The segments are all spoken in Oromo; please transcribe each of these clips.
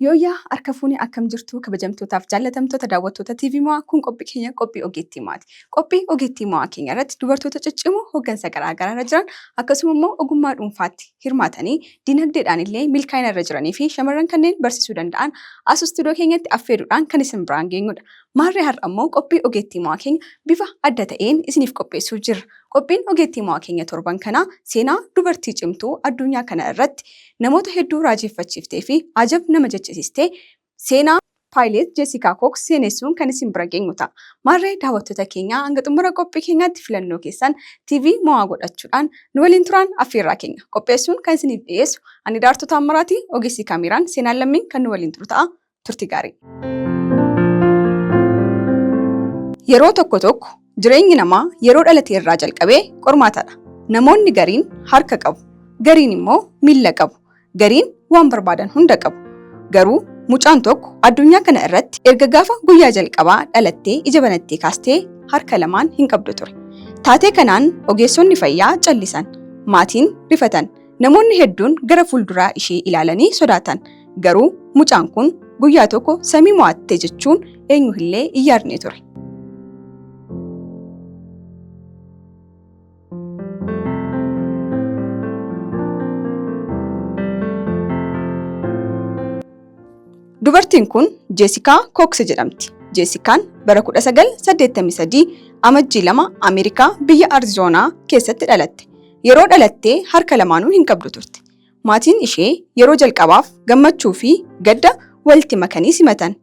Yooyaa harka fuunee akkam jirtu kabajamtootaaf jaallatamtoota daawwattoota TV Mo'aa kun qophii keenya qophii ogeettii Mo'aati. Qophii ogeettii Mo'aa keenya irratti dubartoota ciccimoo hooggansa garaagaraa irra jiran akkasuma immoo ogummaa dhuunfaatti hirmaatanii dinagdeedhaan illee milkaa'ina irra jiranii fi shamarran kanneen barsiisuu danda'an as istuudiyoo keenyatti affeeruudhaan kan isin biraan geenyudha. Maarree har'a immoo qophii ogeettii Mo'aa keenya bifa adda ta'een isiniif qopheessuu jirra. Qophiin ogeettii Mo'aa keenya torban kanaa seenaa dubartii cimtuu addunyaa kana irratti namoota hedduu raajeffachiiftee fi ajab nama jechisiistee seenaa paayilet Jeesikaa Kooks seenessuun kan isin bira geenyu ta'a. Maarree daawwattoota keenyaa hanga xumura qophii keenyaatti filannoo keessan TV Mo'aa godhachuudhaan nu waliin turaan affeerraa keenya qopheessuun kan isiniif dhiyeessu ani Daartuu Taammiraati ogeessi kaameraan Seenaan Lammiin kan nu waliin turu ta'a. Turtii gaarii. Yeroo tokko jireenyi namaa yeroo dhalatee irraa jalqabee qormaatadha. Namoonni gariin harka qabu, gariin immoo miilla qabu, gariin waan barbaadan hunda qabu. Garuu mucaan tokko addunyaa kana irratti erga gaafa guyyaa jalqabaa dhalattee ija banattee kaastee harka lamaan hin qabdu ture. Taatee kanaan ogeessonni fayyaa callisan, maatiin rifatan, namoonni hedduun gara fuulduraa ishee ilaalanii sodaatan. Garuu mucaan kun guyyaa tokko samii mo'atte jechuun eenyuhillee hin yaadne ture. Dubartiin kun Jeesikaa Kooks jedhamti. Jeesikaan bara 1983 amajjii 2 Ameerikaa biyya Arizoonaa keessatti dhalatte. Yeroo dhalattee harka lamaanuu hin qabdu turte. Maatiin ishee yeroo jalqabaaf gammachuu fi gadda walitti makanii simatan.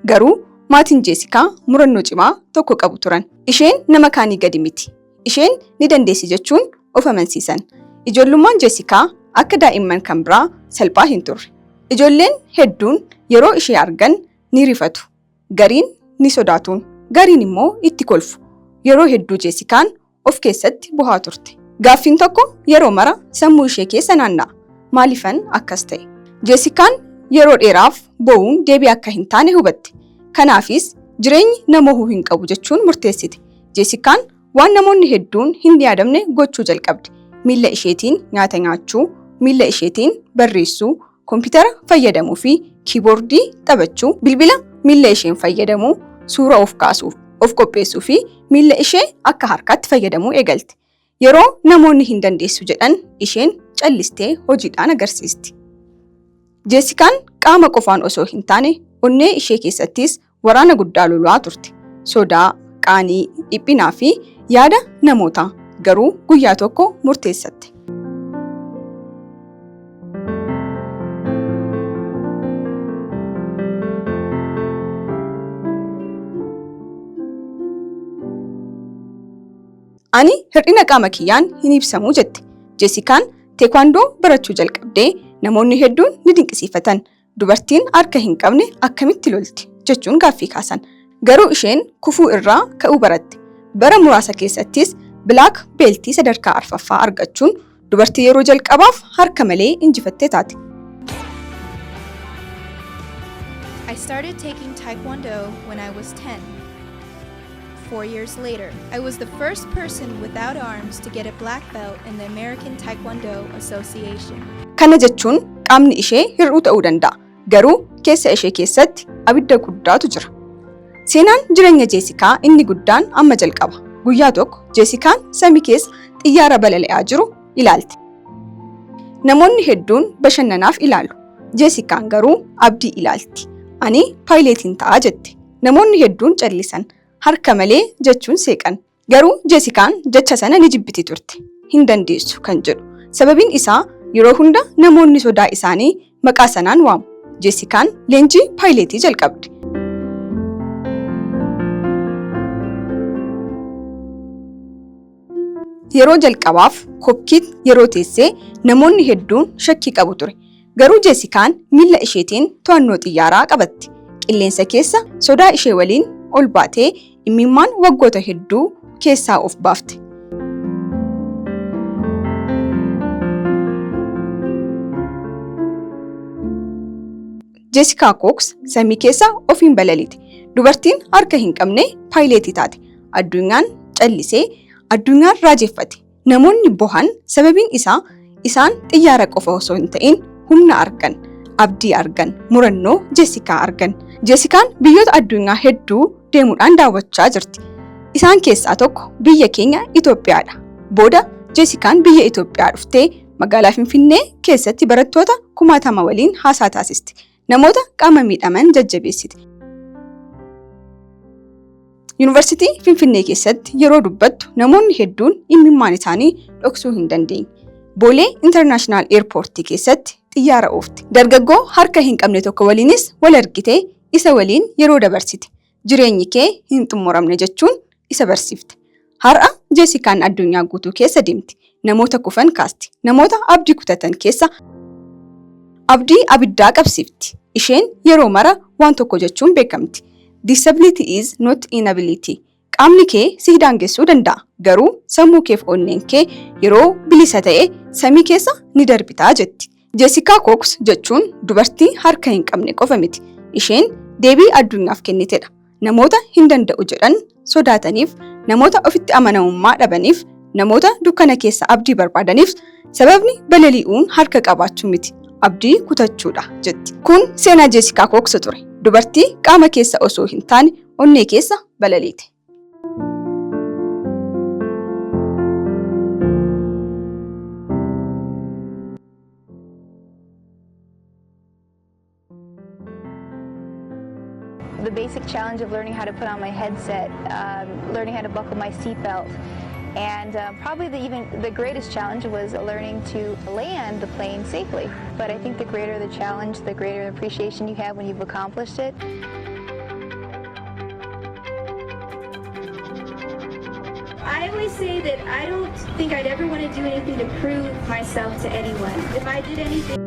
Garuu maatiin Jeesikaa murannoo cimaa tokko qabu turan. Isheen nama kaanii gadi miti. Isheen ni dandeessi jechuun of amansiisan. Ijoollummaan Jeesikaa akka daa'imman kan biraa salphaa hin turre. Ijoolleen hedduun yeroo ishee argan ni rifatu. Gariin ni sodaatuun, gariin immoo itti kolfu. Yeroo hedduu Jeesikaan of keessatti bohaa turte. Gaaffiin tokko yeroo mara sammuu ishee keessa naanna'a. Maaliifan akkas ta'e? Jeesikaan yeroo dheeraaf bo'uun deebii akka hin taane hubatte. Kanaafis jireenyi nama mohuu hin qabu jechuun murteessite. Jeesikaan waan namoonni hedduun hin yaadamne gochuu jalqabde. Miilla isheetiin nyaata nyaachuu, miilla isheetiin barreessuu, Kompiitara fayyadamuu fi kiiboordii taphachuu, bilbila miilla isheen fayyadamuu, suura of kaasuuf, of qopheessuu fi miilla ishee akka harkaatti fayyadamuu eegalte. Yeroo namoonni hin dandeessu jedhan isheen callistee hojiidhaan agarsiisti. Jeesikaan qaama qofaan osoo hin taane onnee ishee keessattis waraana guddaa lolaa turte. Sodaa, qaanii, dhiphinaa fi yaada namootaa garuu guyyaa tokko murteessatte. Ani hir'ina qaama kiyyaan hin ibsamuu jette. Jeesikaan teekwaandoo barachuu jalqabdee namoonni hedduun ni dinqisiifatan. Dubartiin harka hin qabne akkamitti lolti jechuun gaaffii kaasan. Garuu isheen kufuu irraa ka'uu baratte. Bara muraasa keessattis bilaak beeltii sadarkaa arfaffaa argachuun dubartii yeroo jalqabaaf harka malee injifattee taate. I started taking Taekwondo when I was 10. 4 years later, I was the first person without arms to get a black belt in the American Taekwondo Association. Kana jechuun qaamni ishee hir'uu ta'uu danda'a. Garuu keessa ishee keessatti abidda guddaatu jira. Seenaan jireenya Jeesikaa inni guddaan amma jalqaba. Guyyaa tokko Jeesikaan samii keessa xiyyaara balali'aa jiru ilaalte. Namoonni hedduun bashannanaaf ilaalu. Jeesikaan garuu abdii ilaalti. Ani paayileetiin ta'a jette. Namoonni hedduun callisan. Harka malee jechuun seeqan. Garuu Jeesikaan jecha sana ni jibbiti turte. Hin dandeessu kan jedhu. Sababiin isaa yeroo hunda namoonni sodaa isaanii maqaa sanaan waamu. Jeesikaan leenjii paayileetii jalqabde. Yeroo jalqabaaf kokkiit yeroo teessee namoonni hedduun shakkii qabu ture. Garuu Jeesikaan miilla isheetiin to'annoo xiyyaaraa qabatti. Qilleensa keessa sodaa ishee waliin ol baatee imimmaan waggoota hedduu keessaa of baafte. Jeesikaa Kooks samii keessa ofiin balalite. Dubartiin harka hin qabne paayileetii taate. Addunyaan callisee, addunyaan raajeffate. Namoonni bohan sababiin isaa isaan xiyyaara qofa osoo hin ta'in humna argan. abdii argan, murannoo Jeesikaa argan. Jeesikaan biyyoota addunyaa hedduu deemuudhaan daawwachaa jirti. Isaan keessaa tokko biyya keenya Itoophiyaadha. Booda Jeesikaan biyya Itoophiyaa dhuftee magaalaa Finfinnee keessatti barattoota 60 waliin haasaa taasisti. Namoota qaama miidhaman jajjabeessiti. Yuunivarsiitii Finfinnee keessatti yeroo dubbattu namoonni hedduun imimmaan isaanii dhoksuu hin dandeenye. Boolee International Airport keessatti xiyyaara oofti. Dargaggoo harka hin qabne tokko waliinis wal argitee isa waliin yeroo dabarsite. Jireenyi kee hin xumuramne jechuun isa barsiifte. Har'a Jeesikaan addunyaa guutuu keessa deemti. Namoota kufan kaasti. Namoota abdii kutatan keessa abdii abiddaa qabsiifti. Isheen yeroo mara waan tokko jechuun beekamti. Disability is not inability. Qaamni kee si daangessuu danda'a. Garuu sammuu keef onneen kee yeroo bilisa ta'e samii keessa ni darbitaa jetti. Jeesikaa Kooks jechuun dubartii harka hin qabne qofa miti. Isheen deebii addunyaaf kennitedha. Namoota hin danda'u jedhan sodaataniif, namoota ofitti amanamummaa dhabaniif, namoota dukkana keessa abdii barbaadaniif sababni balali'uun harka qabaachuu miti. Abdii kutachuudha jetti. Kun seenaa Jeesikaa Kooks ture. Dubartii qaama keessa osoo hin taane onnee keessa balaliite. The basic challenge of learning how to put on my headset, learning how to buckle my seatbelt, and probably the greatest challenge was learning to land the plane safely. But I think the greater the challenge, the greater the appreciation you have when you've accomplished it. I always say that I don't think I'd ever want to do anything to prove myself to anyone. If I did anything...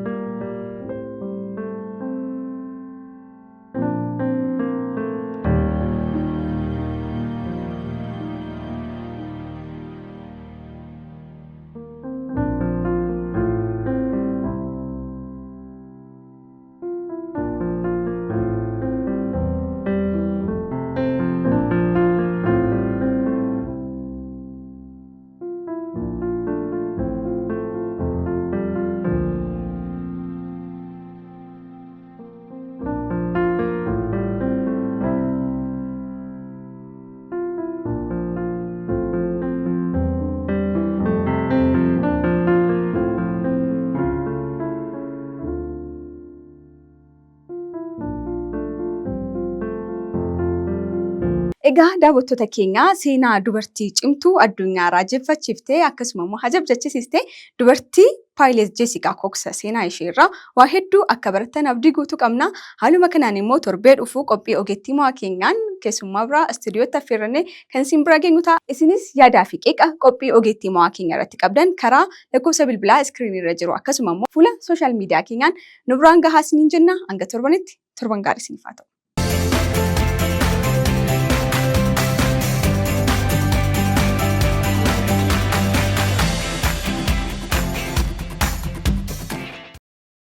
Egaa daawwattoota keenya seenaa dubartii cimtuu addunyaa raajeffachiiftee akkasumas ajabjachiistee dubartii Paayilet Jeesikaa Kooks seenaa isheerraa waa hedduu akka baratan abdii guutuu qabna. Haaluma kanaan immoo torbee dhufuu qophii ogeettii mo'aa keenyaan keessummaa biraa istuudiyootti affeerrannee kan isin bira geenyu ta'a. Isinis yaadaa fi qeeqa qophii ogeettii mo'aa keenya irratti qabdan karaa lakkoofsa bilbilaa iskiriinii irra jiru akkasumas immoo fuula sooshaal miidiyaa keenyaan nu biraan gahaa isiniin jenna. Hanga torbanitti torban gaarii isiniif haa ta'u.